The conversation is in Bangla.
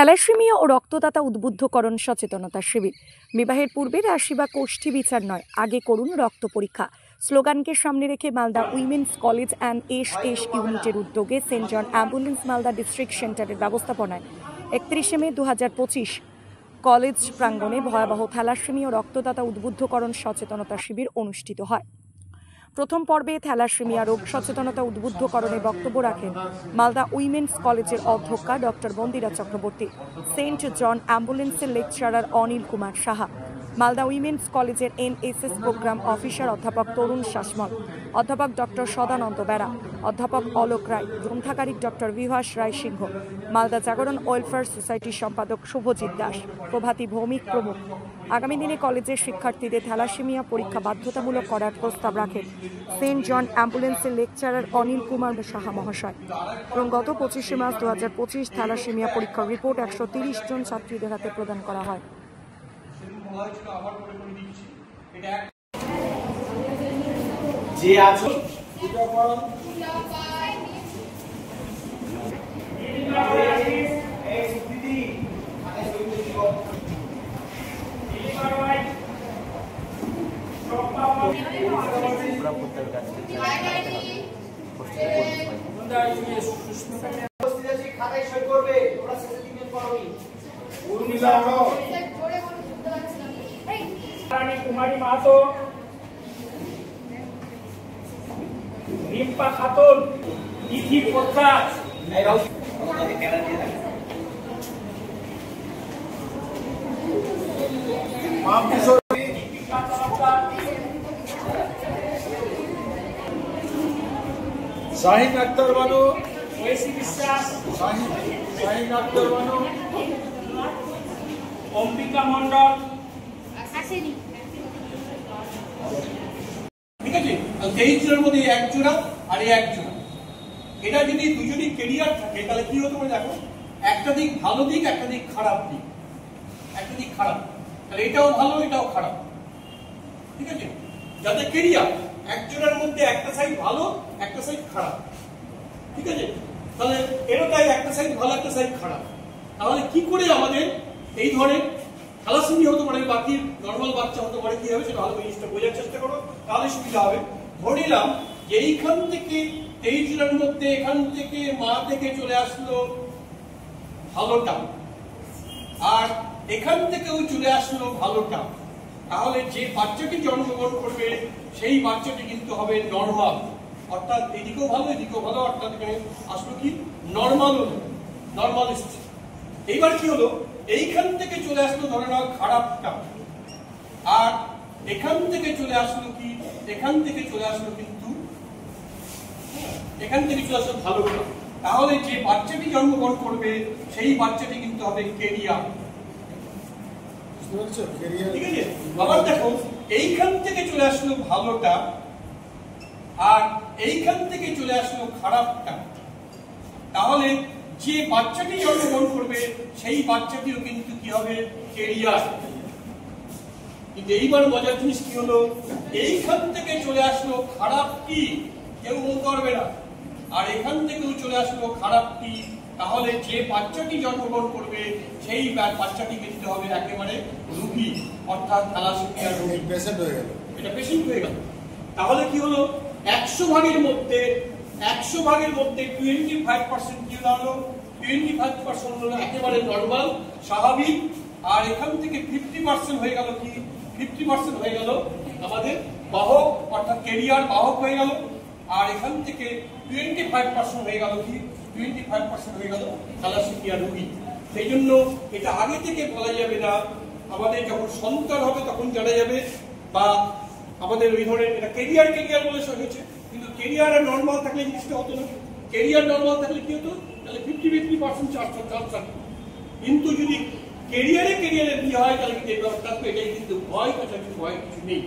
থ্যালাসেমিয়া ও রক্তদাতা উদ্বুদ্ধকরণ সচেতনতা শিবির। বিবাহের পূর্বে রাশি বা কোষ্ঠী বিচার নয়, আগে করুন রক্ত পরীক্ষা স্লোগানকে সামনে রেখে Malda women's college and S ইউনিটের উদ্যোগে সেন্ট জন অ্যাম্বুলেন্স মালদা ডিস্ট্রিক্ট সেন্টারের ব্যবস্থাপনায় 31শে মে 2025 কলেজ প্রাঙ্গণে ভয়াবহ থ্যালাসেমিয়া ও রক্তদাতা উদ্বুদ্ধকরণ সচেতনতা শিবির অনুষ্ঠিত হয়। প্রথম পর্বে থ্যালাসেমিয়া রোগ সচেতনতা উদ্বুদ্ধকরণে বক্তব্য রাখেন মালদা উইমেন্স কলেজের অধ্যক্ষা ডক্টর বন্দিরা চক্রবর্তী, সেন্ট জন অ্যাম্বুলেন্সের লেকচারার অনিল কুমার সাহা, মালদা উইমেন্স কলেজের NSS প্রোগ্রাম অফিসার অধ্যাপক তরুণ শাসমল, অধ্যাপক ডক্টর সদানন্দ বেরা, অধ্যাপক অলোক রায়, গ্রন্থাগারিক ডক্টর বিভাস রায় সিংহ, মালদা জাগরণ ওয়েলফেয়ার সোসাইটির সম্পাদক শুভজিৎ দাস, প্রভাতী ভৌমিক প্রমুখ। আগামী দিনে কলেজের শিক্ষার্থীদের থ্যালাসেমিয়া পরীক্ষা বাধ্যতামূলক করার প্রস্তাব রাখেন সেন্ট জন অ্যাম্বুলেন্সের লেকচারার অনিল কুমার সাহা মহাশয়। এবং গত 25শে মার্চ 2025 থ্যালাসেমিয়া পরীক্ষার রিপোর্ট 130 জন ছাত্রীদের হাতে প্রদান করা হয়। যে আছো খাতায় সই করবে, তোমরা শেষে দিনে পড়োনি। উর্মিলা রানী কুমারী মাহাতো, রিম্পা খাতুন, তিথি পোদ্দার, শাহিন আক্তার বানু, ঐশী বিশ্বাস, শাহিন আক্তার বানু, অম্বিকা মন্ডল। ঠিক আছে, 23 জনের মধ্যে এক জোড়া আর এক জোড়া। এটা যদি দুজনই কেরিয়ার থাকে তাহলে কি হতে পারে দেখো, একটা দিক ভালো দিক, একটা দিক খারাপ দিক, একটা দিক খারাপ, তাহলে এটাও ভালো এটাও খারাপ। ঠিক আছে, যাতে কেরিয়ার এক জোড়ার মধ্যে একটা সাইড ভালো একটা সাইড খারাপ। ঠিক আছে, তাহলে এরও তাই একটা সাইড ভালো একটা সাইড খারাপ। তাহলে কি করে আমাদের এই ধরনের থ্যালাসেমিয়া হতে পারে, বাকি নর্মাল বাচ্চা হতে পারে, কি হবে সেটা ভালো জিনিসটা বোঝার চেষ্টা করো, তাহলে সুবিধা হবে। ধরে নিলাম যে এইখান থেকে 23 জনের মধ্যে এখান থেকে মা থেকে চলে আসলো ভালোটা, আর এখান থেকেও চলে আসলো ভালোটা, তাহলে যে বাচ্চাটি জন্মগ্রহণ করবে সেই বাচ্চাটি কিন্তু হবে নর্মাল, অর্থাৎ এদিকেও ভালো এদিকেও ভালো, অর্থাৎ এখানে আসলো কি নর্মাল, নর্মালিস্ট। এইবার কি হলো, এইখান থেকে চলে আসলো ধরে নাও খারাপটা, আর এখান থেকে চলে আসলো কি, এখান থেকে চলে আসলো কিন্তু এখান থেকে চলে আসলো ভালোটা, তাহলে যে বাচ্চাটি জন্মগ্রহণ করবে সেই বাচ্চাটি কিন্তু হবে কেরিয়ার। ঠিক আছে, আবার দেখো এইখান থেকে চলে আসলো ভালোটা আর এইখান থেকে চলে আসলো খারাপটা, তাহলে যে বাচ্চাটি জন্মগ্রহণ করবে সেই বাচ্চাটিও কিন্তু কি হবে কেরিয়ার। কিন্তু এইবার মজার জিনিস কি হলো, এইখান থেকে চলে আসলো খারাপটি, কেউ বলতে পারবে না, আর এখান থেকেও চলে আসলো খারাপটি, তাহলে যে বাচ্চাটি জন্মগ্রহণ করবে সেই বাচ্চাটি কিন্তু হবে একেবারে রোগী, অর্থাৎ থ্যালাসেমিয়া রোগী, পেশেন্ট হয়ে গেল, এটা পেশেন্ট হয়ে গেল। তাহলে কি হলো, 100 ভাগের মধ্যে 25% কি হলো, 25% হলো একেবারে নর্মাল স্বাভাবিক, আর এখান থেকে 50% হয়ে গেল কি, 50% হয়ে গেল আমাদের বাহক, অর্থাৎ কেরিয়ার বাহক হয়ে গেল, আর এখান থেকে 25% হয়ে গেল কি, 25% হয়ে গেল থ্যালাসেমিয়া রোগী। সেই জন্য এটা আগে থেকে বলা যাবে না, আমাদের যখন সন্তান হবে তখন জানা যাবে, বা আমাদের ওই ধরনের এটা কেরিয়ার বলে হয়েছে, কিন্তু কেরিয়ার আর নর্মাল থাকলে জিনিসটা হতো না। কেরিয়ার নর্মাল থাকলে কি হতো, তাহলে 50% চান্স থাকতো, কিন্তু যদি কেরিয়ারে বিয়ে হয় তাহলে কিন্তু এই ব্যাপারটা, এটাই কিন্তু ভয় কিছু নেই।